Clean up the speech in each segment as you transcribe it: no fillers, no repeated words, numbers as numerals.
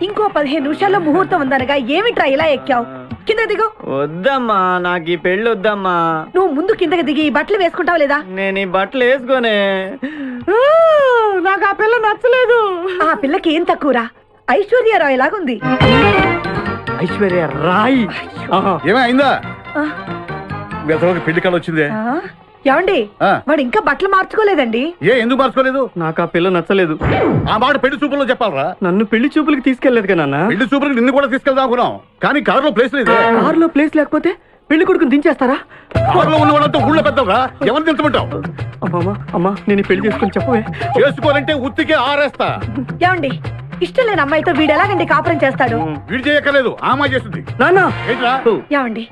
ఇంకో 15 నిమిషాల్లో ముహూర్తం ఉందనగా ఏమిట్రా ఇలా ఎక్కావు? కింద దిగు. వద్దమ్మా, నాకు ఈ పెళ్లి వద్దమ్మా. నువ్వు ముందు కిందకి దిగి ఈ బట్టలు వేసుకుంటావు లేదా? నేను ఈ బట్టలు వేసుకోనే. నాకు ఆ పిల్ల నచ్చలేదు. ఆ పిల్లకి ఏం తక్కువరా? ఐశ్వర్య రాయ్ లాగుంది. ఐశ్వర్య రాయ్ ఏమైందా? పెళ్లి కాలం వచ్చిందే. ఏమండి, వాడు ఇంకా బట్టలు మార్చుకోలేదండి. ఎందుకు మార్చుకోలేదు? నాకు ఆ పిల్ల నచ్చలేదు. ఆ మాట పెళ్లి చూపుల్లో చెప్పాలరా. నన్ను పెళ్లి చూపులకి తీసుకెళ్లేదు కదా నాన్న. పెళ్లి చూపులకి నిన్ను కూడా తీసుకెళ్దాం అనుకున్నాం, కానీ కారులో ప్లేస్ లేదు. కారులో ప్లేస్ లేకపోతే పెళ్లి కొడుకుని దించేస్తారా? కారులో ఉన్న వాళ్ళంతా ఊళ్ళో పెద్దవరా, ఎవరిని దించమంటావు? అమ్మా, నేను పెళ్లి చేసుకుని చెప్పవే. చేసుకోవాలంటే ఉత్తికే ఆరేస్తా. ఏమండి, ఇష్టం లేని అమ్మాయితో వీడు ఎలాగండి కాపురం చేస్తాడు? వీడు చేయక్కర్లేదు, ఆ అమ్మాయి చేస్తుంది. నాన్న ఏమండి,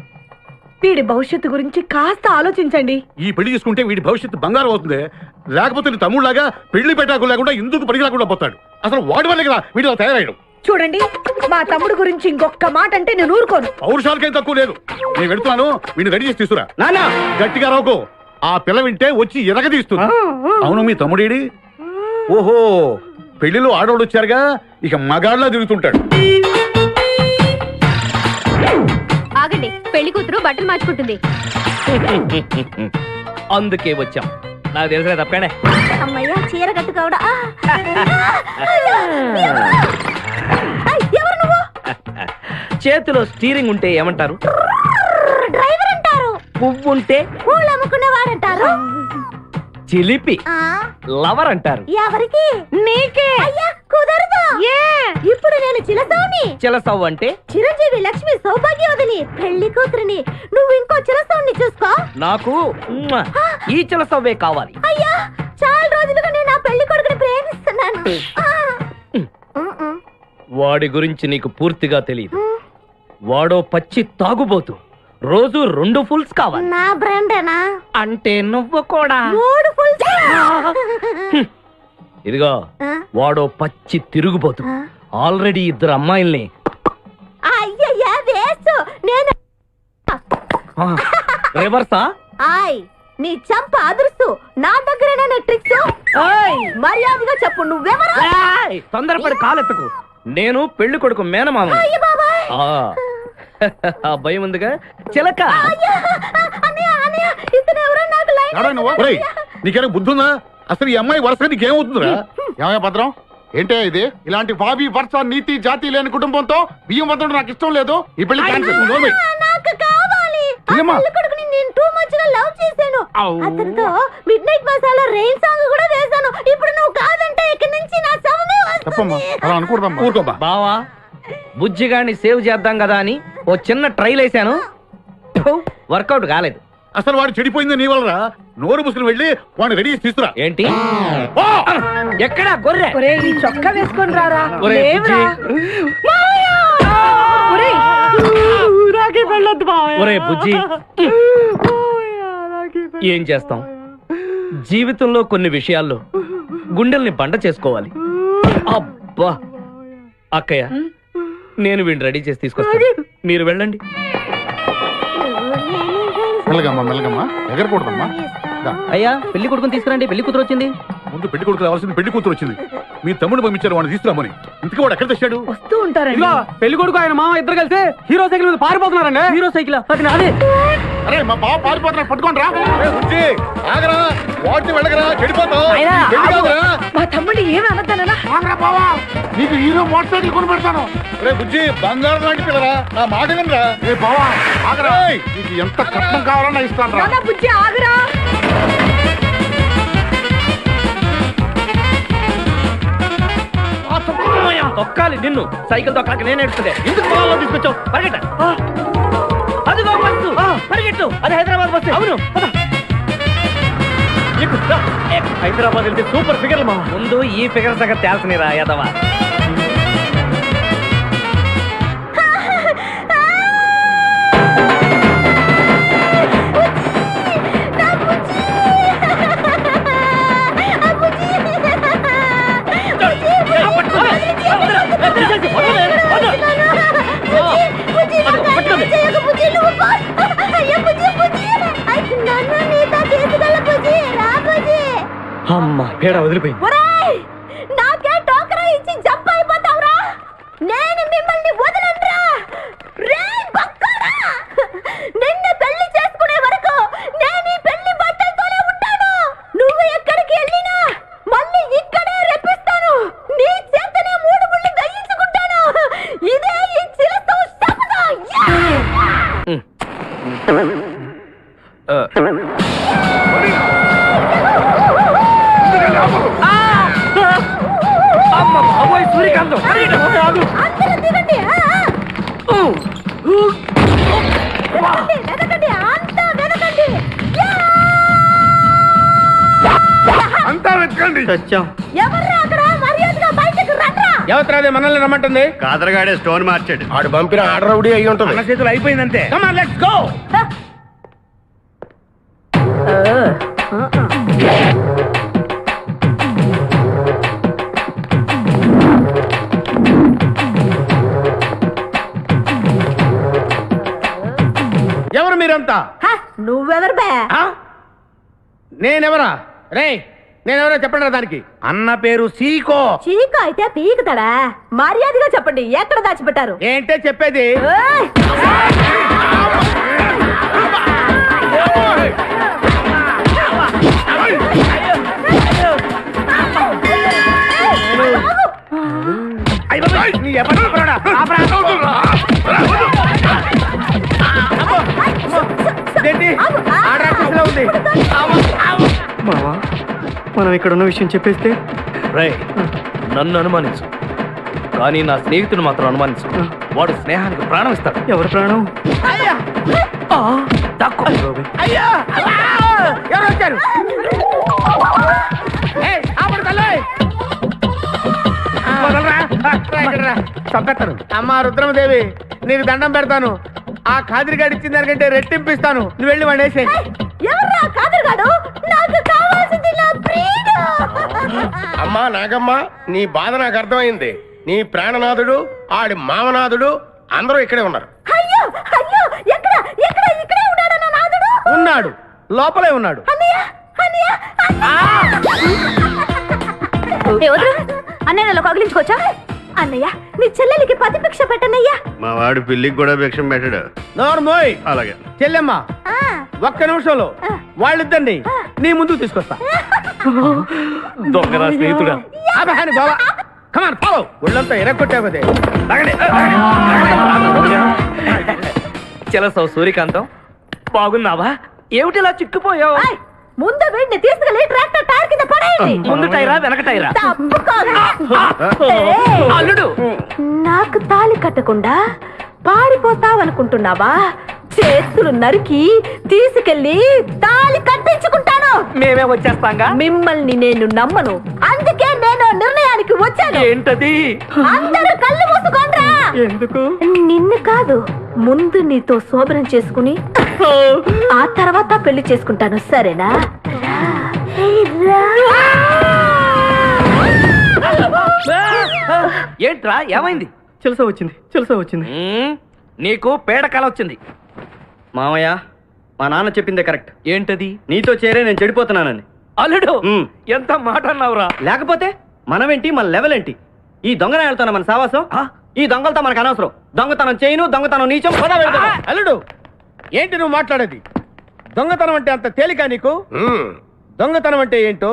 వీడి భవిష్యత్తు గురించి కాస్త ఆలోచించండి. ఈ పెళ్లి చేసుకుంటే వీడి భవిష్యత్తు బంగారం అవుతుంది. లేకపోతే నీ తమ్ముళ్లాగా పెళ్లి పెట్టాకు లేకుండా ఎందుకు పనికి రాకుండా పోతాడు. అసలు వాడి వల్లే కదా వీడిలో తయారయ్యాడు. చూడండి, మా తమ్ముడు గురించి ఇంకొక మాట అంటే నేను ఊరుకోను. పౌరుషాలకేం తక్కువ లేదు. నేను వెళ్తున్నాను, వీడిని రెడీ చేసి తీసుకురా. నాన్న గట్టిగా రావుకో, ఆ పిల్ల వింటే వచ్చి ఎరగదీస్తుంది. అవును, మీ తమ్ముడేడి? ఓహో, పెళ్లిలో ఆడవాడు వచ్చారుగా, ఇక మగాళ్ళ తిరుగుతుంటాడు. ఆగండి, పెళ్లి కూతురు బట్టలు మార్చుకుంటుంది. అందుకే వచ్చాం. నాకు తెలిసిన తప్పనే. అమ్మయ్య, చీర కట్టుకోవడా? ఎవరు నువ్వు? చేతిలో స్టీరింగ్ ఉంటే ఏమంటారు? డ్రైవర్ అంటారు. పువ్వు ఉంటే పూలు అమ్ముకునేవాడంటారు. చిలిపి లవర్ అంటారు. ఎవరికి? నీకే. అయ్యా, కుదరదు. ఇప్పుడు నేను చిలసౌని. చిలసవ్వు అంటే చిరంజీవి లక్ష్మి సౌభాగ్యవతిని, పెళ్లి కూతురిని. నువ్వు ఇంకో చిలసౌని చూసుకో. నాకు ఈ చిలసవ్వే కావాలి. అయ్యా, చాలా రోజులుగా నేను ఆ పెళ్లి కొడుకుని ప్రేమిస్తున్నాను. వాడి గురించి నీకు పూర్తిగా తెలియదు. వాడో పచ్చి తాగుబోతు. రోజు 2 ఫుల్స్ కావాలి. నా బ్రాండేనా? అంటే నువ్వు కూడా 3 ఫుల్స్. ఇదిగో, వాడో పచ్చి తిరుగుబోతు. ఆల్రెడీ 2 అమ్మాయిల్ని. అయ్యయ్యా, వేస్ట్. నేను రివర్సా? ఆయ్, నీ చంప అదురుస్తూ నా దగ్గరేనా ట్రిక్స్? మర్యాదగా చెప్పు, నువ్వెవరు? తొందరపడి కాలెత్తకు. నేను పెళ్లి కొడుకు మేనమామ. ఆ భయం ఉందిగా చిలక. నీకేనా బుద్ధుందా? అసలు ఈ అమ్మాయి వరుసగా నీకేమవుతుందిరా? ఏమయ్య భద్రం, ఏంటే ఇది? ఇలాంటి బాబీ వరుస నీతి జాతి లేని కుటుంబంతో బియ్యం వద్ద నాకు ఇష్టం లేదు. ఈ పెళ్లి క్యాన్సిల్. నాకు కావాలి. పెళ్లి కొడుకుని నేను టూ మచ్ గా లవ్ చేశాను. అతనితో mid night masala rain song కూడా వేశాను. ఇప్పుడు నువ్వు కాదంటే ఇక్కడి నుంచి నా శవమే వస్తుంది. అలా అనుకూడదమ్మా. ఊరుకోబా. బావా, బుజ్జిగాన్ని సేవ్ చేద్దాం కదా అని ఓ చిన్న ట్రైల్ వేసాను. వర్కౌట్ కాలేదు. అసలు వాడు చెడిపోయింది నీ వల్లరా. నోరు ముసుకుని వెళ్ళి వాడిని రెడీ చేసి తీసుకురా. ఏంటి? ఎక్కడా గొర్రె? ఈ చొక్కా వేసుకొని రారా. ఒరే బుజ్జి, ఏం చేస్తాం? జీవితంలో కొన్ని విషయాల్లో గుండెల్ని బండ చేసుకోవాలి. అబ్బా, అక్కయ్య, నేను వీడిని రెడీ చేసి తీసుకొస్తాను. మీరు వెళ్ళండి. మెల్లగమ్మా, ఎగరకూడదమ్మా. అయ్యా, పెళ్లి కొడుకుని తీసుకురండి. పెళ్లి కూతురు వచ్చింది. ముందు పెళ్లి కొడుకు రావాల్సింది, పెళ్లి కూతురు వచ్చింది. మీ తమ్ముడు పంపించారు వాడిని తీసుకురామని. ఇంతకీ వాడు ఎక్కడ తెచ్చాడు? వస్తూ ఉంటారండి. పెళ్లి కొడుకు ఆయన మామ ఇద్దరు కలిసి హీరో సైకిల్ మీద పారిపోతున్నారండి. Hero cycle? అది నాదే. అరే, మా బావ పారిపోతున్నాడు, పట్టుకోండి రా. ఆగరా, వాడిని వెళ్ళగరా, చెడిపోతావు. మా తమ్ముడు ఏమి అనద్దనా? నీకు హీరో మోటార్ సైకిల్ కొని పెడతాను. రే బుజ్జి, బంగారం లాంటి పిల్లరా, నా మాట వినరా. రే బావా, ఆగరా. నీకు ఎంత కట్నం కావాలన్నా ఇస్తాను రా. బుజ్జి, ఆగరా. తొక్కాలి నిన్ను. సైకిల్ తొక్కాక నేను ఎడుతుందే. ఎందుకు పొలంలో తీసుకొచ్చావు? పరిగెట్ట. అదిగో బస్సు, పరిగెట్టు. అది హైదరాబాద్ బస్సు. అవును, హైదరాబాద్ వెళ్తే సూపర్ ఫిగర్లు మా. ముందు ఈ ఫిగర్ సగం తేల్చనిరా యాదవా. పేడ వదిలిపోయింది. ఒరేయ్ నాకే టోకరా ఇచ్చి జంప్ అయిపోతావురా, నేను మిమ్మల్ని వదలనురా. రేయ్ బక్కడా, నిన్ను పెళ్లి చేసుకునే వరకు నేను ఈ పెళ్లి బట్టలతోనే ఉంటాను. నువ్వు ఎక్కడికి వెళ్ళినా మళ్ళీ ఇక్కడే రెప్పిస్తాను. నీ చేతనే 3 ముళ్ళు దయించుకుంటాను. ఇదే ఈ చిరతో శపథం. అమ్మ బాబోయ్ సూర్యకాంతం, అందరూ దిగండి. వెనకండి, అంతా వెనకండి. అంతా వెతకండి. ఎవర్రా అక్కడ? మర్యాదగా బయటకు రండ్రా. ఎవరిదే మనల్ని రమ్మంటుంది? కాదరగాడే స్టోన్ మార్చాడు. ఆడు పంపిన ఆర్డర్ రౌడీ అయి ఉంటుంది. మన చేతులు అయిపోయిందంటే Come on, let's go. ఎవరు మీరంతా? నువ్వెవరు బే? నేనెవరా? రే నేనెవరో చెప్పండి దానికి. అన్న పేరు సీకో. చీక అయితే పీకుతాడా? మర్యాదగా చెప్పండి, ఎక్కడ దాచిపెట్టారు? ఏంటే చెప్పేది? ఏయ్! అయ్ బాబోయ్, నీ ఎవరు చెప్పరాడా? ఆపరా. ఏంటి? ఆ రాక్షసులా ఉంది. మావా మనం ఇక్కడ ఉన్న విషయం చెప్పేస్తే రే నన్ను అనుమానించు, కానీ నా స్నేహితుడు మాత్రం అనుమానించు. వాడు స్నేహానికి ప్రాణం ఇస్తాడు. ఎవరి ప్రాణం? తక్కువ. అయ్యా ఎవరు వచ్చారు? చంపేస్తాను. అమ్మా రుద్రమదేవి, నీకు దండం పెడతాను. ఆ ఖాదిరిగాడు ఇచ్చిన దానికంటే రెట్టింపిస్తాను. నువ్వు వెళ్ళి వాడు వేసేయ్. ఎవర్రా కాదరుగాడు? నాకు కావాల్సింది నా ప్రియుడు. అమ్మా నాగమ్మ, నీ బాధ నాకు అర్థమైంది. నీ ప్రాణనాథుడు, ఆడి మామనాథుడు అందరూ ఇక్కడే ఉన్నారు. అయ్యో అయ్యో, ఎక్కడ ఎక్కడ? ఇక్కడే ఉన్నాడు నా నాదుడు. ఉన్నాడు, లోపలే ఉన్నాడు. అన్నయ్య అన్నయ్య అన్నయ్యలో కగిలించుకోవచ్చా? అన్నయ్య నీ చెల్లెలికి పతి భిక్ష పెట్టనయ్యా. మా వాడు పిల్లికి కూడా భిక్షం పెట్టాడు. నోర్మోయ్. అలాగే చెల్లెమ్మ, ఒక్క నిమిషంలో వాళ్ళిద్దరిని నీ ముందుకు తీసుకొస్తా. దొంగరా స్నేహితుడా. బాబా కమాన్ ఫాలో. ఒళ్ళంతా ఎరగొట్టావదే. చెలసావు సూర్యకాంతం, బాగున్నావా? ఏమిటిలా చిక్కుపోయావు? ఏయ్, ముందు వీడిని తీసుకెళ్లి ట్రాక్టర్ టైర్ కింద పడేయండి. ముందు టైరా వెనక టైరా? తప్పుకోరా. ఏయ్, అల్లుడు, నాకు తాళి కట్టకుండా పారిపోతావనుకుంటున్నావా? చేతులు నరికి తీసుకెళ్లి తాళి కట్టించుకుంటాను. మేమే వచ్చేస్తాంగా. మిమ్మల్ని నేను నమ్మను, అందుకే నేను నిర్ణయానికి వచ్చాను. ఏంటది? అందరూ కళ్ళు మూసుకోండ్రా. ఎందుకు? నిన్ను కాదు, ముందు నీతో శోభనం చేసుకుని ఆ తర్వాత పెళ్లి చేసుకుంటాను, సరేనా? ఏంట్రా ఏమైంది? చిలస వచ్చింది. నీకు పేడకాల వచ్చింది. మామయ్య, మా నాన్న చెప్పిందే కరెక్ట్. ఏంటది? నీతో చేరే నేను చెడిపోతున్నానని. అల్లుడు, మ్. ఎంత మాట అన్నావురా? లేకపోతే మనమేంటి, మన లెవెల్ ఏంటి? ఈ దొంగనాయాలతో మన సావాసం. ఈ దొంగలతో మనకు అనవసరం. దొంగతనం చేయను, దొంగతనం నీచం. పద వెళ్దాం. అల్లుడు, ఏంటి నువ్వు మాట్లాడేది? దొంగతనం అంటే అంత తేలిక నీకు? దొంగతనం అంటే ఏంటో,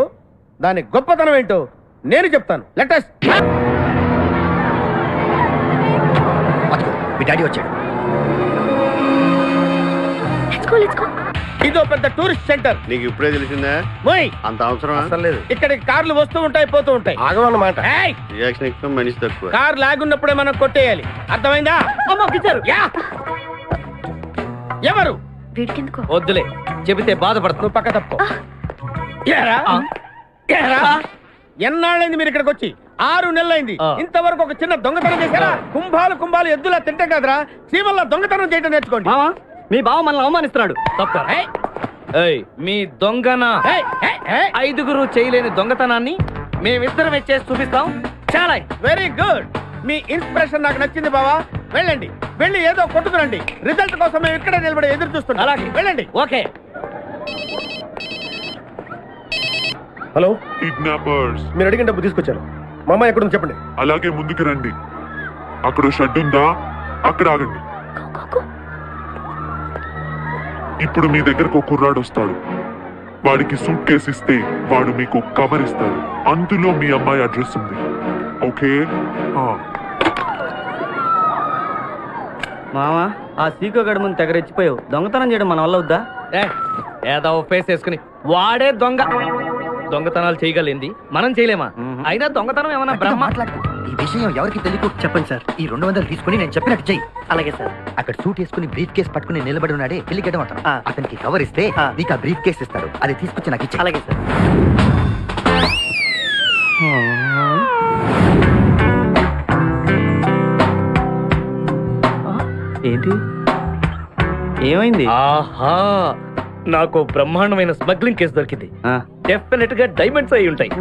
దాని గొప్పతనం ఏంటో నేను చెప్తాను. లెటస్. మీ డాడీ వచ్చాడు. ఇదో పెద్ద టూరిస్ట్ సెంటర్. నీకు ఇప్పుడే తెలిసిందా? మోయ్, అంత అవసరం లేదు. ఇక్కడికి కార్లు వస్తూ ఉంటాయి, పోతూ ఉంటాయి. ఆగమన్నమాట. ఏయ్, రియాక్షన్ ఎక్కువ, మనిషి తక్కువ. కార్ లాగున్నప్పుడే మనం కొట్టేయాలి, అర్థమైందా? యా. ఎవరు? వద్దులే, చెబితే బాధపడతావు. నువ్వు పక్క తప్పుకో. ఏరా? ఏరా? ఎన్నాళ్ళైంది మీరు ఇక్కడికి వచ్చి? 6 నెలలైంది. ఇంతవరకు ఒక చిన్న దొంగతనం చేశారా? కుంభాలు ఎద్దులా తింటాం కదరా. సీమల్లో దొంగతనం చేయడం నేర్చుకోండి. మావా, మీ బావ మనల్ని అవమానిస్తున్నాడు. తప్ప. మీ దొంగన 5గురు చేయలేని దొంగతనాన్ని మేమిద్దరమే చేసి చూపిస్తాం. చాలా వెరీ గుడ్. మీ ఇన్స్పిరేషన్ నాకు నచ్చింది బావా. వెళ్ళండి, వెళ్ళి ఏదో కొట్టుకురండి. రిజల్ట్ కోసం మేము ఇక్కడే నిలబడి ఎదురు చూస్తున్నాం. అలాగే వెళ్ళండి. ఓకే. Hello, kidnappers. మీరు అడిగిన డబ్బు తీసుకొచ్చాను. మా అమ్మాయి ఎక్కడుంది చెప్పండి. అలాగే ముందుకు రండి. అక్కడ షెడ్ ఉందా, అక్కడ ఆగండి. ఇప్పుడు మీ దగ్గరకు ఒక కుర్రాడు వస్తాడు. వాడికి సూట్ కేసు ఇస్తే వాడు మీకు కవర్ ఇస్తాడు. అందులో మీ అమ్మాయి అడ్రస్ ఉంది. ఓకే? మావా, ఆ సీకో గడి ముందు తెగరెచ్చిపోయావు. దొంగతనం చేయడం మన వల్ల వద్దా? ఏదో ఫేస్ వేసుకుని వాడే దొంగ. దొంగతనాలు చేయగలిగింది మనం చేయలేమా? అయినా దొంగతనం ఏమన్నా బ్రహ్మ? ఈ విషయం ఎవరికి తెలియకు. చెప్పండి సార్. ఈ 200 తీసుకుని నేను చెప్పినట్టు చెయ్యి. అలాగే సార్. అక్కడ సూట్ వేసుకుని బ్రీఫ్ కేసు పట్టుకుని నిలబడి ఉన్నాడే పెళ్లి గడ్డం అంటాను. ఆ. అతనికి కవర్ ఇస్తే ఆ. నీకు ఆ బ్రీఫ్ కేసు ఇస్తాడు. అది తీసుకొచ్చి నాకు ఇచ్చే. అలాగే సార్. ఏంటి ఏమైంది? ఆహా, నాకు బ్రహ్మాండమైన స్మగ్లింగ్ కేసు దొరికింది. డెఫినెట్ గా డైమండ్స్ అయి ఉంటాయి.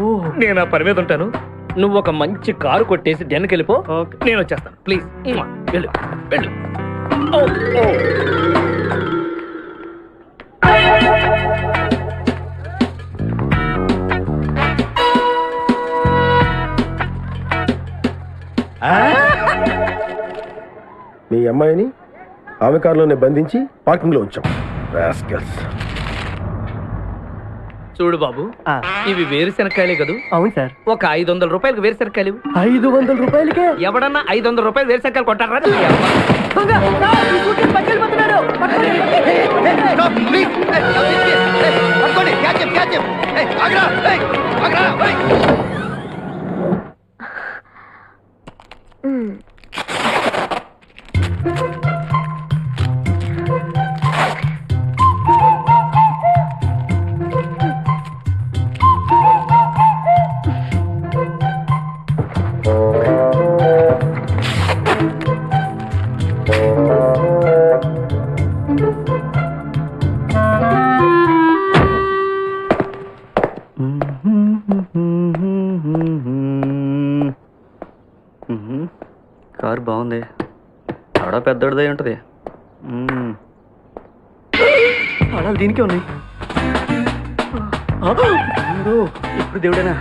నేను ఆ పని మీద ఉంటాను. నువ్వు ఒక మంచి కారు కొట్టేసి డెన్కి వెళ్ళిపో. నేను వచ్చేస్తాను. ప్లీజ్ వెళ్ళు వెళ్ళు. ఓ, ఓ. మీ అమ్మాయిని ఆమె కారులోనే బంధించి పార్కింగ్ లో ఉంచాం. రాస్కల్స్. చూడు బాబు, ఇవి వేరుశెనక్కాయలే కదూ? అవును సార్. ఒక 500 రూపాయలకు వేరుశెనక్కాయలు. 500 రూపాయలకే? ఎవడన్నా 500 రూపాయలు వేరుశెనక్కాయలు కొట్టారా? కారు బాగుంది. ఆడ పెద్దోడిదై ఉంటది. ఆడాలి దీనికే ఉన్నాయి. ఇప్పుడు దేవుడేనా?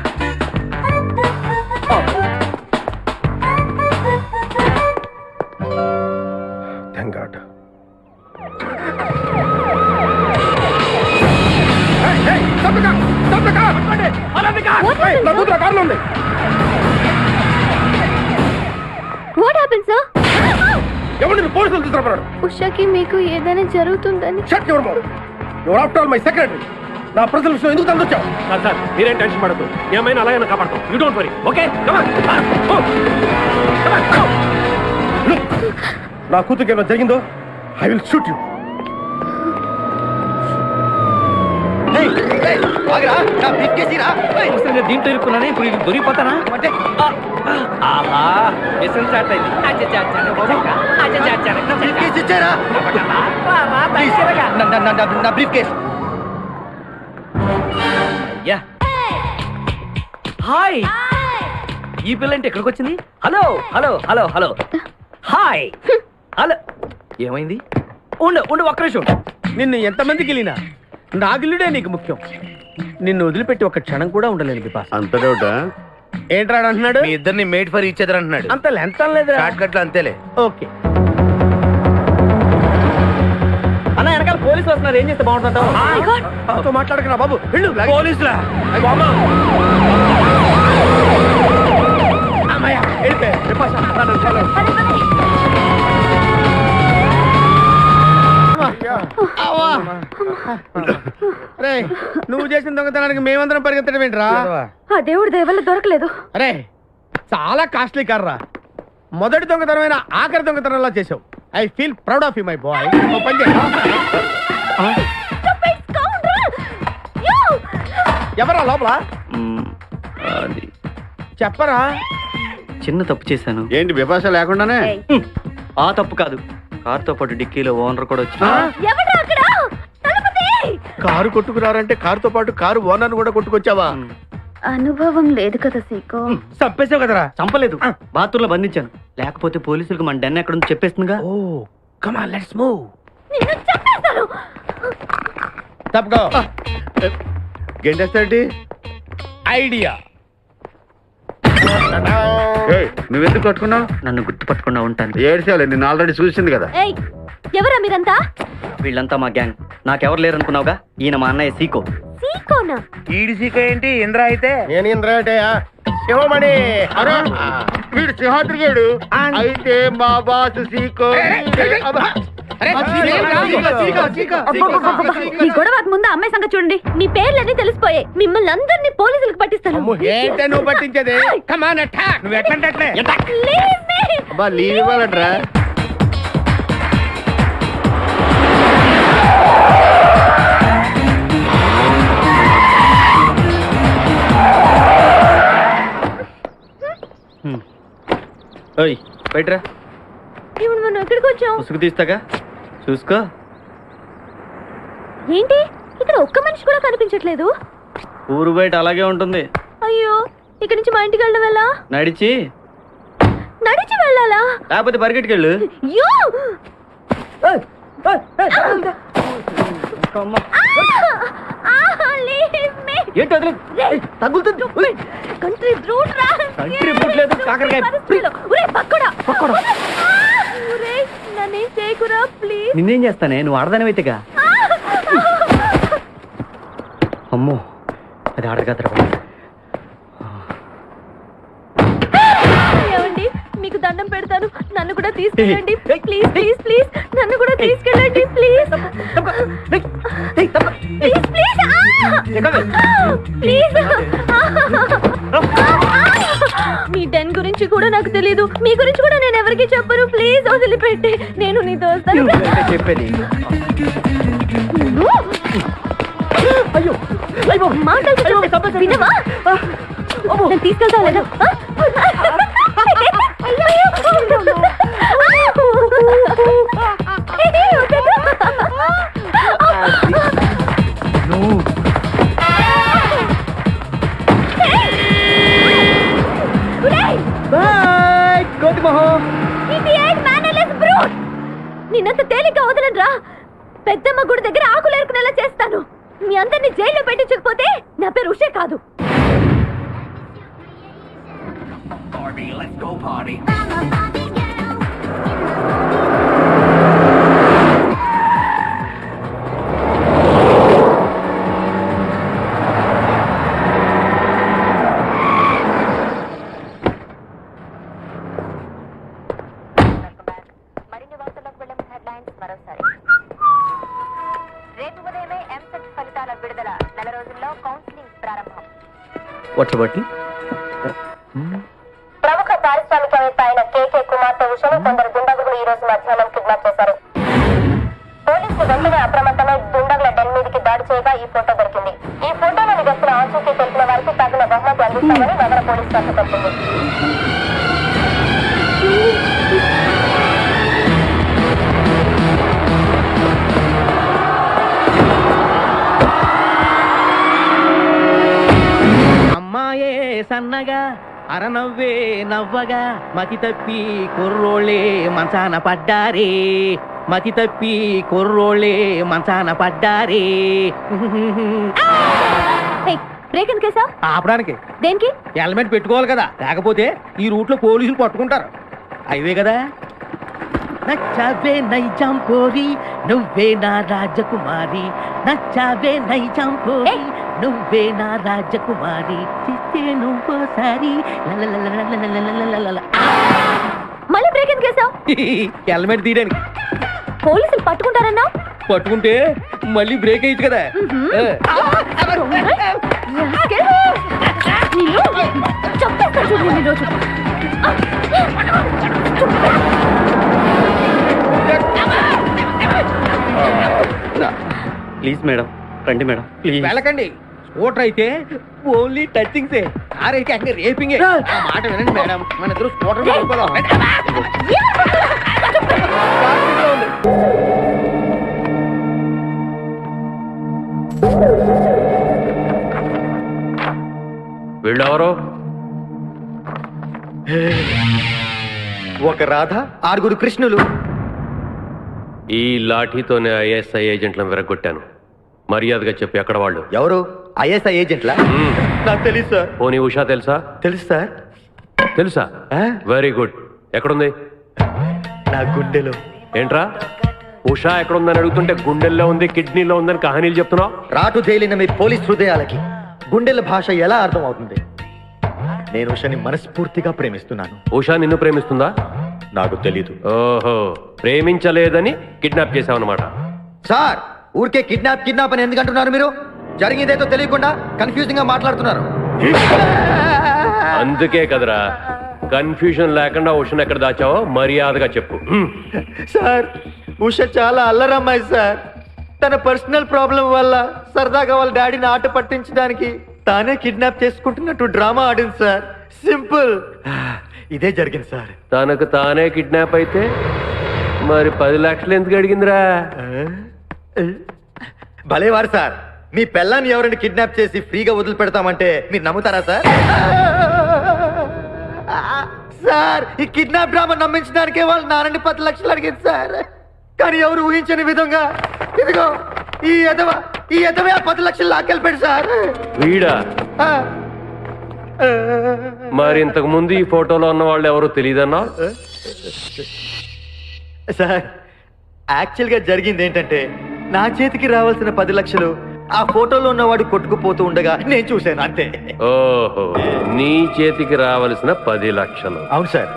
Thank God. What happen sir? ఎవరు పోలీసులు తీసుకురాడు? ఉషాకి మీకు ఏదైనా జరుగుతుందని. Shut your mouth. Your after all my secretary. నా పర్సనల్ విషయం ఎందుకు తలదొచ్చావు? సార్ మీరేం టెన్షన్ పడద్దు. ఏమైనా అలాగే కాపాడతాం. You don't worry. ఓకే, నా కూతురికి ఏమైనా జరిగిందో ఐ విల్ షూట్ యూ. దీంట్లో ఇరుక్కున్నానే, ఇప్పుడు ఇది దొరికిపోతానా? ఆహా, మిషన్ స్టార్ట్ అయింది. నా బ్రీఫ్ కేసు. హాయ్, ఈ పిల్ల అంటే ఎక్కడికి వచ్చింది? Hello hello hello hello hi hello. ఏమైంది? ఉండు ఉండు, ఒక్క నిమిషం. నిన్ను ఎంతమందికి వెళ్ళినా నా గిల్లుడే నీకు ముఖ్యం. నిన్ను వదిలిపెట్టి ఒక క్షణం కూడా ఉండలేను బిపాస్. అంత డౌటా? ఏంట్రాడు అంటున్నాడు? మీ ఇద్దరిని మేడ్ ఫర్ ఈచ్ అదర్ అంటున్నాడు. అంత లెంత్ లేదు. షార్ట్ కట్ లో అంతేలే. ఓకే అన్న, వెనకాల పోలీసులు వస్తున్నారు. ఏం చేస్తే బాగుంటుందో మాట్లాడకరా బాబు. వెళ్ళు. పోలీసులా? నువ్వు చేసిన దొంగతనానికి మేమందరం పరిగెత్తడం ఏంట్రా? ఆ దేవుడి దయ వల్ల దొరకలేదు. అరే, చాలా కాస్ట్లీ కార్రా. మొదటి దొంగతనమైన ఆఖరి దొంగతనంలా చేసావు. I feel proud of you my boy. ఎవరా లోపల? చెప్పరా. చిన్న తప్పు చేశాను. ఏంటి విభాష లేకుండానే? ఆ తప్పు కాదు, కారుతో పాటు డిక్కీలో ఓనర్ కూడా వచ్చి. కారు కొట్టుకురారంటే కారుతో పాటు కారు ఓనర్ కూడా కొట్టుకొచ్చావా? అనుభవం లేదు కదా సీకో. చంపేసావు కదరా. చంపలేదు, బాత్రూంలో బంధించాను. లేకపోతే పోలీసులకు మన డెన్ ఎక్కడ చెప్పేస్తుందిగా. Oh come on let's move. నిన్ను చంపేస్తాను. తప్పుకో. గెంటేస్తాంటి? ఐడియా. నువ్వెందుకు కట్టుకున్నావు? నన్ను గుర్తుపట్టకుండా ఉంటాను. ఏడ్చాలి, నిన్ను ఆల్రెడీ చూసింది కదా. ఏయ్ ఎవరా మీరంతా? వీళ్ళంతా మా గ్యాంగ్. నాకెవరు లేరనుకున్నావుగా? ఈయన మా అన్నయ్య సీకో. సీకోనా? ఈడిసికో ఏంటి ఇంద్ర అయితే? నేను ఇంద్రటయ్యా. శివమణి. అరే, వీడు సింహాద్రిగాడు. అయితే మా బాసు సీకో. మీ గొడవకు ముందు అమ్మాయి సంగతి చూడండి. మీ పేర్లన్నీ తెలిసిపోయాయి. మిమ్మల్ని అందరినీ పోలీసులకు పట్టిస్తాను. ఏంటే నువ్వు పట్టించేది? కమాన్ అటాక్. నువ్వు ఎట్లంటే Leave me! అబ్బా లీవ్ ఇవ్వాలంటరా? ఓయ్ బయటరా. ఇప్పుడు మనం ఎక్కడికి వచ్చాం? ముసుగు తీస్తాగా చూసుకో. ఏంటి ఇక్కడ ఒక్క మనిషి కూడా కనిపించట్లేదు? ఊరు బయట అలాగే ఉంటుంది. అయ్యో, ఇక్కడి నుంచి మా ఇంటికి వెళ్ళడం ఎలా? నడిచి నడిచి వెళ్ళాలా? లేకపోతే పరిగెట్టుకెళ్ళు. యో! Leave me! ఏంటి వదిలే? తగులుతుంది. కంట్రీ రూట్ రా. కంట్రీ రూట్ లేదు, కాకరకాయ. ఒరే బక్కడా. ఒరే నన్ను చేయకురా ప్లీజ్. నిన్నేం చేస్తానే, నువ్వు ఆడదానివైతేగా. అమ్మో, అది ఆడగా తర్వాత. ఏమండి, మీకు దండం పెడతాను, నన్ను కూడా తీసుకెళ్ళండి ప్లీజ్ ప్లీజ్ ప్లీజ్. నన్ను కూడా తీసుకెళ్ళండి ప్లీజ్ ప్లీజ్ ప్లీజ్ మీ డెన్ గురించి కూడా నాకు తెలీదు. మీ గురించి కూడా నేను ఎవరికి చెప్పను. ప్లీజ్ వదిలిపెట్టి, నేను నీతో వస్తాను. చెప్పేది మాటలు వినవా? నేను తీసుకెళ్తా లేదా? నిన్నంత తేలిక వదలరా. పెద్దమ్మ గుడి దగ్గర ఆకులు ఏరుకునేలా చేస్తాను. మీ అందరినీ జైల్లో పెట్టించకపోతే నా పేరు ఉషే కాదు. మరిన్ని వార్తలకు వెళ్ళే హెడ్లైన్స్ మరోసారి. రేపు ఉదయమే ఎంసెట్ ఫలితాల విడుదల. 4 రోజుల్లో కౌన్సిలింగ్ ప్రారంభం. వచ్చబట్టి ప్రముఖ పారిశ్రామికవేత్త అయిన కేకే కుమార్తె ఉషను కొందరు దుండగులు ఈ రోజు మధ్యాహ్నం కిడ్నాప్ చేశారు. పోలీసులు వెంటనే అప్రమత్తమై దుండగుల డెన్ మీదకి దాడి చేయగా ఈ ఫోటో దొరికింది. ఈ ఫోటోలోని వ్యక్తుల ఆచూకీ తెలిపిన వారికి తగిన బహుమతి అందిస్తామని నగర పోలీసు శాఖ తెలిపింది. అమ్మాయే సన్నగా అరనవ్వే నవ్వగా మతి తప్పి కుర్రోళ్ళే మంచాన పడ్డారే. మతి తప్పి కుర్రోళ్ళే మంచాన పడ్డారే. బ్రేక్ ఎందుకు వేసావ్? ఆపడానికి దేనికి? హెల్మెట్ పెట్టుకోవాలి కదా, లేకపోతే ఈ రూట్ లో పోలీసులు పట్టుకుంటారు. అయివే కదా. నచ్చావే నైజాం పోరి నువ్వే నా రాజకుమారి. నచ్చావే నైజాం పోరి నువ్వే నా రాజకుమారి. చిస్తే నువ్వోసారి మళ్ళీ బ్రేక్ ఎందుకు వేసావ్? హెల్మెట్ తీయడానికి. పోలీసులు పట్టుకుంటారన్నా? పట్టుకుంటే మళ్ళీ బ్రేక్ అయ్యింది కదా. ప్లీజ్ మేడం, రండి మేడం ప్లీజ్. వెళ్ళకండి. స్కూటర్ అయితే ఓన్లీ టచింగ్సే, కార్ అయితే అక్కడ రేపింగే. ఆ మాట వినండి మేడం, మన ఇద్దరు స్కూటర్ మీద వెళ్ళిపోదాం. వీళ్ళెవరు? ఒక రాధ, 6 కృష్ణులు. ఈ లాఠీతోనే ఐఎస్ఐ ఏజెంట్లను విరగొట్టాను. మర్యాదగా చెప్పి ఎక్కడ వాళ్ళు? ఎవరు? ఐఎస్ఐ ఏజెంట్లా నాకు తెలియదు సార్. పోనీ ఉషా తెలుసా? తెలుసు సార్. తెలుసా? Very good. ఎక్కడుంది? నా గుండెలో. ఏంట్రా ఉషా ఎక్కడుందని అడుగుతుంటే గుండెల్లో ఉంది, కిడ్నీలో ఉందని కహానీలు చెప్తున్నావు. రాటు తేలిన మీ పోలీస్ హృదయాలకి గుండెల భాష ఎలా అర్థం అవుతుంది? నేను ఉషని మనస్ఫూర్తిగా ప్రేమిస్తున్నాను. ఉషా నిన్ను ప్రేమిస్తుందా? నాకు తెలీదు. ఓహో, ప్రేమించలేదని కిడ్నాప్ చేసావన్నమాట. సార్, ఊరికే కిడ్నాప్ అని ఎందుకు అంటున్నారు మీరు? జరిగిందేదో తెలియకుండా కన్ఫ్యూజింగ్ గా మాట్లాడుతున్నారు. అందుకే కదరా కన్ఫ్యూజన్ లేకుండా ఉషను ఎక్కడ దాచావో మర్యాదగా చెప్పు. సార్, ఉష చాలా అల్లరమ్మాయి సార్. తన పర్సనల్ ప్రాబ్లం వల్ల సరదాగా వాళ్ళ డాడీని ఆట పట్టించడానికి తానే కిడ్నాప్ చేసుకుంటున్నట్టు డ్రామా ఆడింది సార్. సింపుల్, ఇదే జరిగింది సార్. తనకు తానే కిడ్నాప్ అయితే మరి 10 లక్షలు ఎందుకు అడిగిందిరా? భలేవారు సార్. మీ పెళ్ళాన్ని ఎవరైనా కిడ్నాప్ చేసి ఫ్రీగా వదిలిపెడతామంటే మీరు నమ్ముతారా సార్? సార్, ఈ కిడ్నాప్ డ్రామా నమ్మించడానికే వాళ్ళు నాన్నని 10 లక్షలు అడిగింది సార్. కానీ ఎవరు ఊహించని విధంగా ఇదిగో ఈ ఎదవే 10 లక్షలు లాక్కెళ్ళిపోయాడు సార్. వీడా? మరి ఇంతకు ముందు ఈ ఫోటోలో ఉన్న వాళ్ళు ఎవరో తెలియదన్నా? సార్, యాక్చువల్ గా జరిగింది ఏంటంటే నా చేతికి రావాల్సిన 10 లక్షలు ఆ ఫోటోలో ఉన్నవాడు కొట్టుకుపోతూ ఉండగా నేను చూశాను అంతే. ఓహో, నీ చేతికి రావలసిన 10 లక్షలు. అవును సార్.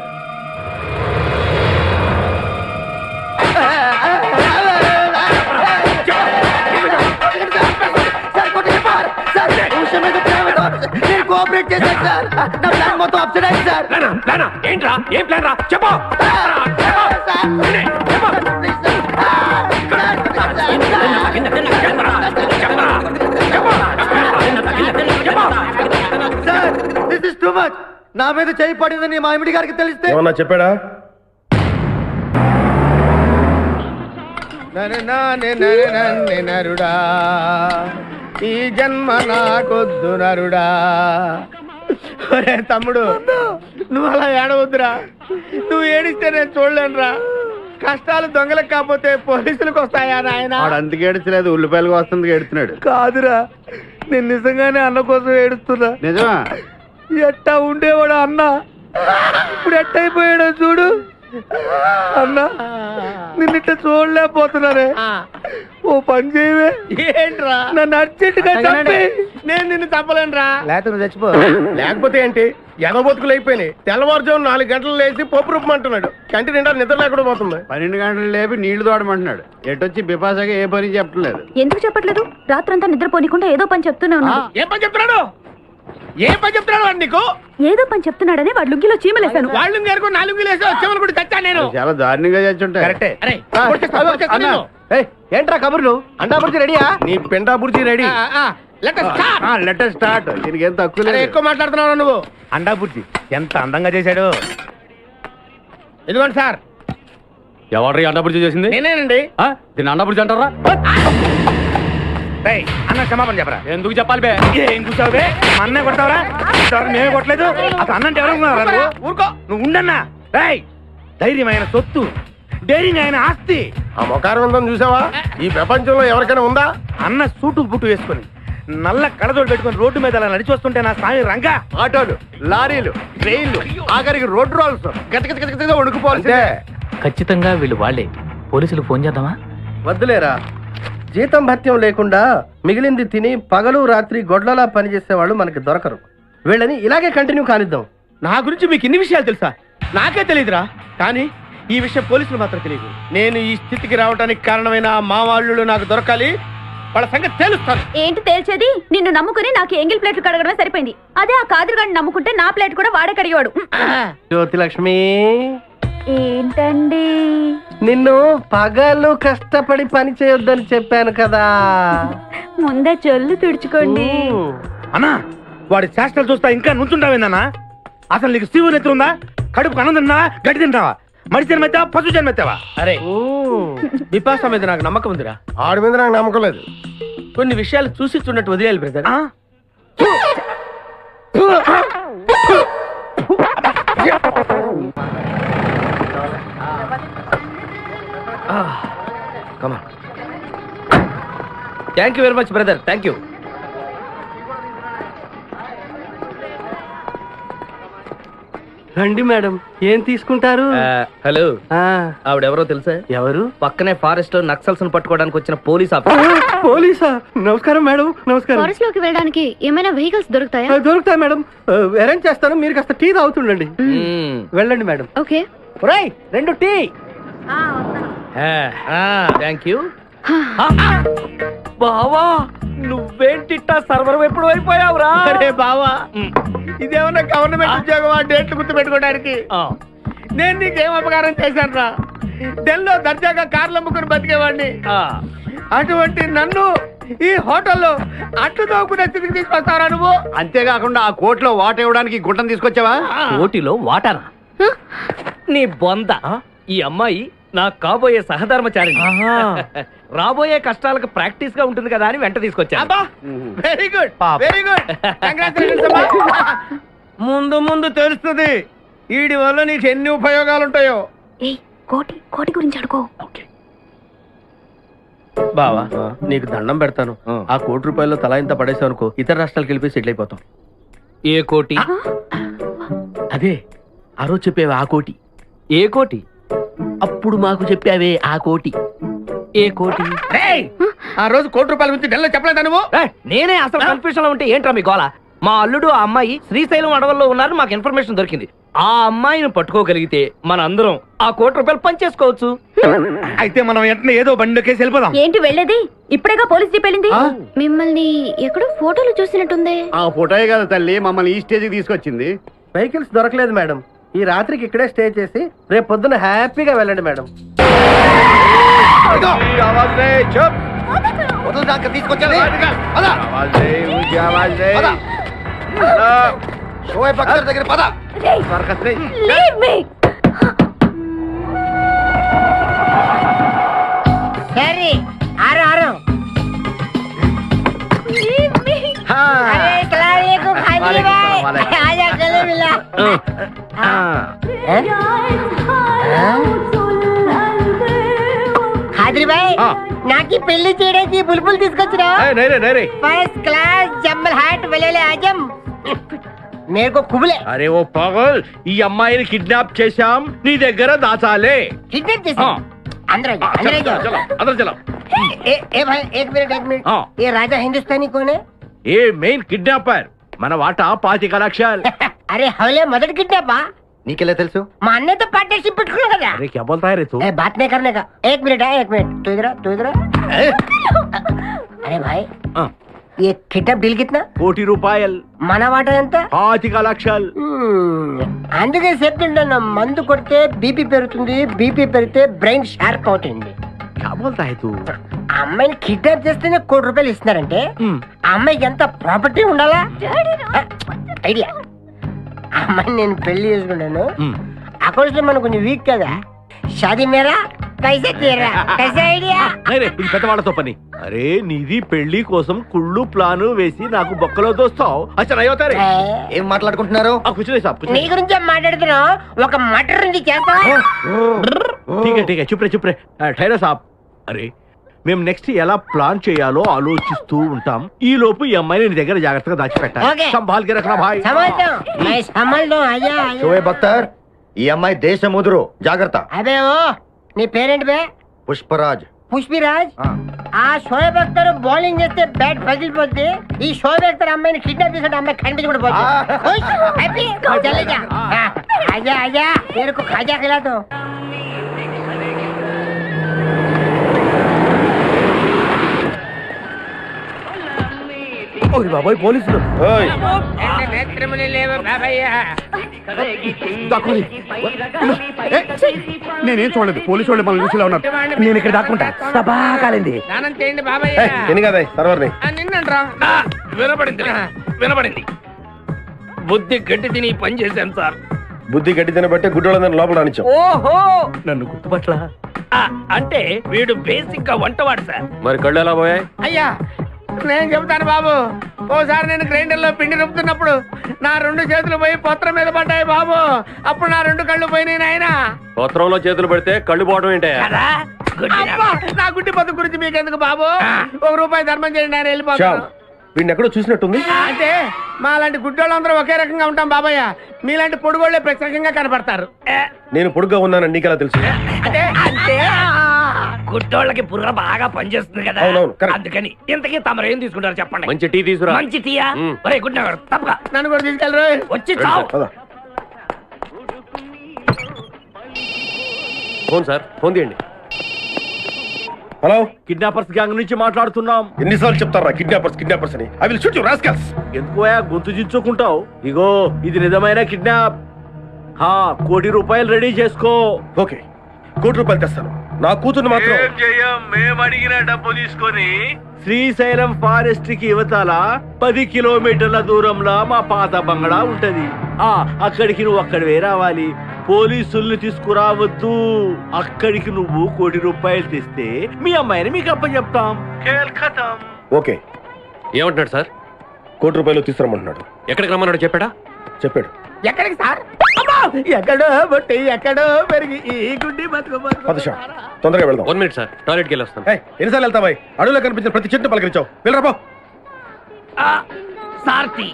నేను కోఆపరేట్ చేశాను సార్. నా ప్లాన్ మొత్తం అప్సెట్ అయింది సార్. ఏంట్రా? ఏం ప్లాన్ రా? చెప్పు. Sir, this is too much. నా మీద చేయి పడిందని మా ఎమిడి గారికి తెలిస్తే ఏమన్నా చెప్పాడా? నరుడా, ఈ జన్మ నాకొద్దు నరుడా. ఒరే తమ్ముడు, నువ్వు అలా ఏడవద్దురా. నువ్వు ఏడిస్తే నేను చూడలేనురా. కష్టాలు దొంగలకు కాకపోతే పోలీసులకు వస్తాయా నాయన? అందుకే ఏడ్చలేదు, ఉల్లిపాయలకు వస్తుంది ఏడుతున్నాడు. కాదురా, నేను నిజంగానే అన్న కోసం ఏడుస్తున్నా. నిజమా? ఎట్టా ఉండేవాడు అన్న, ఇప్పుడు ఎట్టయిపోయాడో చూడు. అన్న, నిన్నిట్ట చూడలేకపోతున్నానే. ఓ పని చేయవే. ఏంట్రా? నన్ను అర్జెంటుగా చంపి. నేను నిన్ను చంపలేనురా. లేకపోతే చచ్చిపో. లేకపోతే ఏంటి? ఎగబొతుకులు అయిపోయినాయి. తెల్లవారుజాము 4 గంటలు లేచి పప్పు రూపమంటున్నాడు. కంటి నిండా నిద్ర లేకుండా పోతుంది. 12 గంటలు లేపి నీళ్లు తోడమంటున్నాడు. ఎటొచ్చి బిపాసగా ఏ పని చెప్పట్లేదు. ఎందుకు చెప్పట్లేదు? రాత్రంతా నిద్రపోనికుండా ఏదో పని చెప్తూనే ఉన్నాడు. ఏం పని చెప్తున్నాడు? ఏం పని చెప్తున్నాడు వాడు నీకు? ఏదో పని చెప్తున్నాడని వాడు లుంగిలో చీమలేశాను. వాళ్ళు గారు 4 లేసి వచ్చేవాళ్ళు కూడా చచ్చాను నేను. చాలా దారుణంగా చచ్చుంటాయి. కరెక్టే. ఏంట్రా కబుర్లు? అండా బుర్జీ రెడీయా? నీ పెండా బుర్జీ రెడీ. Letter start. దీనికి ఏం తక్కువ లేదు. ఎక్కువ మాట్లాడుతున్నావు నువ్వు. అండా బుర్జీ ఎంత అందంగా చేశాడు. ఇదిగోండి సార్. ఎవరు అండబుర్జీ చేసింది? నేనేనండి. దీన్ని అండబుర్జీ అంటారా? అన్న క్షమాపణ చెప్పరా. ఎందుకు చెప్పాలి బే? ఏం కూర్చోవు బే? మా అన్నే కొడతావరా? మేమే కొట్టలేదు. అసలు అన్నంటే ఎవరు నువ్వు? ఊరుకో, నువ్వు ఉండన్నా. ధైర్యమైన సొత్తు, డైరింగ్ అయిన ఆస్తి. ఆ మొకారం ఉందని చూసావా? ఈ ప్రపంచంలో ఎవరికైనా ఉందా? అన్న సూటు బుట్టు వేసుకొని నల్ల కళ్ళజోడు పెట్టుకొని రోడ్డు మీద అలా నడిచి వస్తుంటే నా స్వామి రంగా. ఆటోలు, లారీలు, ట్రైన్లు, ఆఖరికి రోడ్డు రోల్స్ గతగతగతగా వణుకుపోవాల్సిందే. ఖచ్చితంగా వీళ్ళు వాళ్ళే. పోలీసులు ఫోన్ చేద్దామా? వద్దులేరా. జీతం భత్యం లేకుండా మిగిలింది తిని పగలు రాత్రి గొడ్లలా పనిచేసేవాళ్ళు మనకి దొరకరు. వీళ్ళని ఇలాగే కంటిన్యూ కానిద్దాం. నా గురించి మీకు ఇన్ని విషయాలు తెలుసా? నాకే తెలియదురా. కానీ ఈ విషయం పోలీసులు మాత్రం తెలియదు. నేను ఈ స్థితికి రావడానికి కారణమైన మా వాళ్ళు నాకు దొరకాలి. వాళ్ళ సంగతి తేలుస్తాను. ఏంటి తేల్చేది? నిన్ను నమ్ముకుని నాకు ఎంగిల్ ప్లేట్లు కడగడమే సరిపోయింది. అదే ఆ కాదురుగాడిని నమ్ముకుంటే నా ప్లేట్ కూడా వాడే కడిగేవాడు. జ్యోతిలక్ష్మి, ఏంటండి? నిన్ను పగలు కష్టపడి పని చేయొద్దని చెప్పాను కదా. ముందే చొల్లు తుడుచుకోండి. అన్నా, వాడి చేష్టలు చూస్తా ఇంకా నుంచుంటావేందన్నా? అసలు నీకు శివుని ఎత్తు ఉందా? కడుపు అన్నం తిన్నావా? గడ్డి తింటావా? మనిషి జన్మెత్తావా? పశు జన్మెత్తావా? అరే, బిపాస మీద నాకు నమ్మకం ఉందిరా. ఆడి మీద నాకు నమ్మకం లేదు. కొన్ని విషయాలు చూసి చూడట్టు వదిలేయాలి brother. Thank you very much brother. Thank you. రండి మేడం, ఏం తీసుకుంటారు? హలో, ఆ, ఆవిడెవరో తెలుసా? ఎవరు? పక్కనే ఫారెస్ట్ లో నక్సల్స్ పట్టుకోవడానికి వచ్చిన పోలీస్ ఆఫీసర్. పోలీసా? నమస్కారం మేడం. నమస్కారం. ఫారెస్ట్ లోకి వెళ్ళడానికి ఏమైనా వెహికల్స్ దొరుకుతాయా? దొరుకుతాయి మేడం, అరేంజ్ చేస్తాను. మీరు కాస్త టీ తాగుతుండండి. వెళ్ళండి మేడం. ఓకే. ఒరేయ్ 2 టీ. Thank you. బావా, నువ్వేంటిట్టా సర్వర్ ఎప్పుడు అయిపోయావురా? అరే బావా, ఇదేమన్నా గవర్నమెంట్ ఉద్యోగం? డేట్లు గుర్తు పెట్టుకోవడానికి నేను నీకేం అపకారం చేశాను రా? ఢిల్లీలో దర్జాగా కార్లు అమ్ముకుని బతికేవాడిని. అటువంటి నన్ను ఈ హోటల్లో అట్లు తోకునే స్థితికి తీసుకొస్తారా నువ్వు? అంతేకాకుండా ఆ కోర్టులో వాట ఇవ్వడానికి గుంటను తీసుకొచ్చావా? ఓటిలో వాటారా? నీ బొంద. ఈ అమ్మాయి నా కాబోయే సహధర్మచారి. రాబోయే కష్టాలకు ప్రాక్టీస్ గా ఉంటుంది కదా అని వెంట తీసుకొచ్చా. Very good, very good. ముందు ముందు తెలుస్తుంది వీడి వల్ల నీకు ఎన్ని ఉపయోగాలు ఉంటాయో. కోటి గురించి అడుకో. బావా, నీకు దండం పెడతాను. ఆ ₹1 తలా ఇంత పడేసావు అనుకో, ఇతర రాష్ట్రాలకు వెళ్ళిపోయి సెటిల్ అయిపోతాం. ఏ కోటి? అదే ఆ రోజు చెప్పేవే ఆ కోటి. ఏ కోటి? అప్పుడు మాకు చెప్పావే ఆ కోటి. ఏ కోటి? ఆ రోజు ₹1 గురించి ఢిల్లీలో చెప్పలేదా నువ్వు? నేనే అసలు కన్ఫ్యూజన్ లో ఉంటే ఏంట్రా మీ గోల? మా అల్లుడు ఆ అమ్మాయి శ్రీశైలం అడవుల్లో ఉన్నారు, మాకు ఇన్ఫర్మేషన్ దొరికింది. ఆ అమ్మాయిని పట్టుకోగలిగితే మన అందరం ఆ ₹1 పంచేసుకోవచ్చు. అయితే మనం వెంటనే ఏదో బండికేసి వెళ్ళిపోదాం. ఏంటి వెళ్ళేది? ఇప్పుడేగా పోలీస్ జీప్ వెళ్ళింది. మిమ్మల్ని ఎక్కడో ఫోటోలు చూసినట్టుంది. ఆ ఫోటోయే కదా తల్లి మమ్మల్ని ఈ స్టేజ్కి తీసుకొచ్చింది. వెహికల్స్ దొరకలేదు మేడం. ఈ రాత్రికి ఇక్కడే స్టే చేసి రేపు పొద్దున హ్యాపీగా వెళ్ళండి madam. Leave me. Leave me. Khadri భాయ్, నాకు పెళ్లి చేయడానికి బుల్బుల్ తీసుకొచ్చినా? ఫస్ట్ క్లాస్ జంబల్ హాట్ వలేలే ఆజం మేరకు కుబులే. అరే ఓ పాగల్, ఈ అమ్మాయిని కిడ్నాప్ చేశాం, నీ దగ్గర దాచాలే. కిడ్నాప్ చేసా? अंदर चलो। ए भाई एक मिनट ये राजा हिंदुस्तानी कौन है? ये మెయిన్ కిడ్నాపర్, మన వాటా 25 లక్షలు. अरे हवले मदद किडनैप నీకెలా తెలుసు? మా అన్నతో పార్ట్నర్షిప్ పెట్టుకున్నా కదా. अरे क्या बोलता है रे तू? बात नहीं करने का. एक मिनट तू इधर अरे भाई ये किडनैप डील कितना? ₹1 మన వాటా ఎంత? 25 లక్షలు. అందుకే చెప్తుంటాను, మందు కొడితే బీపీ పెరుగుతుంది, బీపీ పెరిగితే బ్రెయిన్ షార్ప్ అవుతుంది. क्या बोलता है तू? అమ్మాయిని కిడ్నాప్ చేస్తేనే ₹1 ఇస్తున్నారంటే ఆ అమ్మాయికి ఎంత ప్రాపర్టీ ఉండాలా? ఐడియా, అమ్మాయిని నేను పెళ్లి చేసుకున్నాను. అకౌంట్స్ లో మనం కొంచెం వీక్ కదా. షాదీ మేరా పైసా తీరా. కైసా ఐడియా? ఇది పెద్దవాళ్ళతో పని. అరే నీది పెళ్లి కోసం కుళ్ళు ప్లాను వేసి నాకు బొక్కలో దోస్తావు. అచ్చా అయ్యోతారే. ఏం మాట్లాడుకుంటున్నారు? నీ గురించి మాట్లాడుతున్నావు. ఒక మటర్ నుంచి చేస్తావా? ఠీకే చుప్రే ఠైరా సాబ్. అరే మేము నెక్స్ట్ ఎలా ప్లాన్ చేయాలో ఆలోచిస్తూ ఉంటాం. ఈ లోపు ఈ అమ్మాయిని నీ దగ్గర జాగ్రత్తగా దాచిపెట్టాలి. సంభాల్కి రఖనా భాయ్. షోయబ్ అఖ్తర్, ఈ అమ్మాయి దేశ ముదురు, జాగ్రత్త. అదే ఓ నీ పేరెంట్ బే? పుష్పరాజ్. పుష్పిరాజ్. ఆ షోయబ్ అఖ్తర్ బౌలింగ్ చేస్తే బ్యాట్ పగిలిపోద్ది. ఈ షోయబ్ అఖ్తర్ అమ్మాయిని కిడ్నాప్ చేసిన అమ్మాయి కనిపించి కూడా పోతుంది. ఆజా మేరకు ఖాజా ఖిలా దో. బాబాయ్ పోలీసులు. నేనేం చూడలేదు, పోలీసు వాళ్ళు మన చూసిలా ఉన్నారు. నేను ఇక్కడ దాక్కుంటా. బాగా కాలింది. స్నానం చేయండి బాబాయ్. వినపడింది. బుద్ధి గట్టి తిని పని చేశాను సార్. బుద్ధి గట్టి తినబట్టే గుడ్డోళ్ళందరినీ లోపల రానిచ్చాం. ఓహో, నన్ను గుర్తుపట్ల. అంటే వీడు బేసిక్ గా వంటవాడు సార్. మరి కళ్ళు ఎలా పోయాయి? అయ్యా నేను చెబుతాను బాబు. ఓసారి నేను గ్రైండర్ లో పిండి రుబ్బుతున్నప్పుడు నా 2 చేతులు పోయి పత్రం మీద పడ్డాయి బాబు. అప్పుడు నా 2 కళ్ళు పోయినాయి నాయన. పత్రంలో చేతులు పెడితే కళ్ళు పోవడం ఏంటే? నా గుడ్డి పత్తు గురించి మీకెందుకు బాబు? ₹1 ధర్మం చేయండి, ఆయన వెళ్ళిపోతాను. వీడిని ఎక్కడో చూసినట్టుంది. అంటే మా లాంటి గుడ్డోళ్ళందరూ ఒకే రకంగా ఉంటాం బాబాయ్. మీలాంటి పొడుగోళ్ళే ప్రత్యేకంగా కనపడతారు. నేను పొడుగ్గా ఉన్నానని నీకెలా తెలుసు? అంటే అంటే గుడ్డోళ్ళకి బుర్ర బాగా పనిచేస్తుంది కదా, అవునవును, correct. అందుకని ఇంతకీ తమరు ఏం తీసుకుంటారు చెప్పండి. మంచి టీ తీసుకురా. మంచి టీయా? మ్. ఒరే గుడ్ నగర్ తప్పగా నన్ను కూడా తీసుకెళ్ళరు. వచ్చి చావు. పద. ఫోన్ సార్, ఫోన్ తీయండి. హలో, కిడ్నాపర్స్ గ్యాంగ్ నుంచి మాట్లాడుతున్నాం. ఎన్నిసార్లు చెప్తారా కిడ్నాపర్స్ అని? I will shoot you rascals. ఎందుకో గొంతు చించుకుంటావు? ఇగో ఇది నిజమైన కిడ్నాప్. ₹1 కోటి రెడీ చేసుకో. ఓకే, ₹1 కోటి తెస్తాను. నా కూతురు మాత్రం మేము అడిగిన డబ్బు తీసుకొని శ్రీశైలం ఫారెస్ట్ కి యువతల 10 కిలోమీటర్ల దూరంలో మా పాత బంగళా ఉంటది. అక్కడికి నువ్వు అక్కడివే రావాలి. పోలీసుల్ని తీసుకురావద్దు. అక్కడికి నువ్వు ₹1 కోటి తెస్తే మీ అమ్మాయిని మీకు అప్పచెప్తాం. ఓకే. ఏమంటున్నాడు సార్? ₹1 కోటి తీసుకురమ్మంటున్నాడు. ఎక్కడికి రమ్మన్నాడు చెప్పాడా? చెప్పాడు. ఎక్కడికి సార్? అమ్మా! ఎక్కడో బొట్టి ఎక్కడో పెరిగి ఈ గుడ్డి బతుకు పద షా, తొందరగా వెళ్దాం. 1 మినిట్ సార్, టాయిలెట్కి వెళ్ళి వస్తాను. ఎన్నిసార్లు వెళ్తావాయి? అడవిలో కనిపించిన ప్రతి చెట్టు పలకరించావు. వెళ్ళరా పో. సార్తి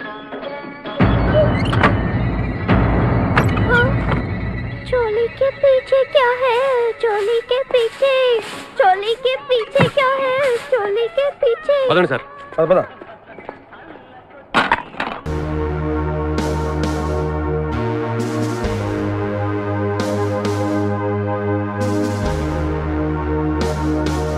चोली के पीछे क्या है? चोली के पीछे, चोली के पीछे क्या है? चोली के पीछे. పదండి సార్. పద పద.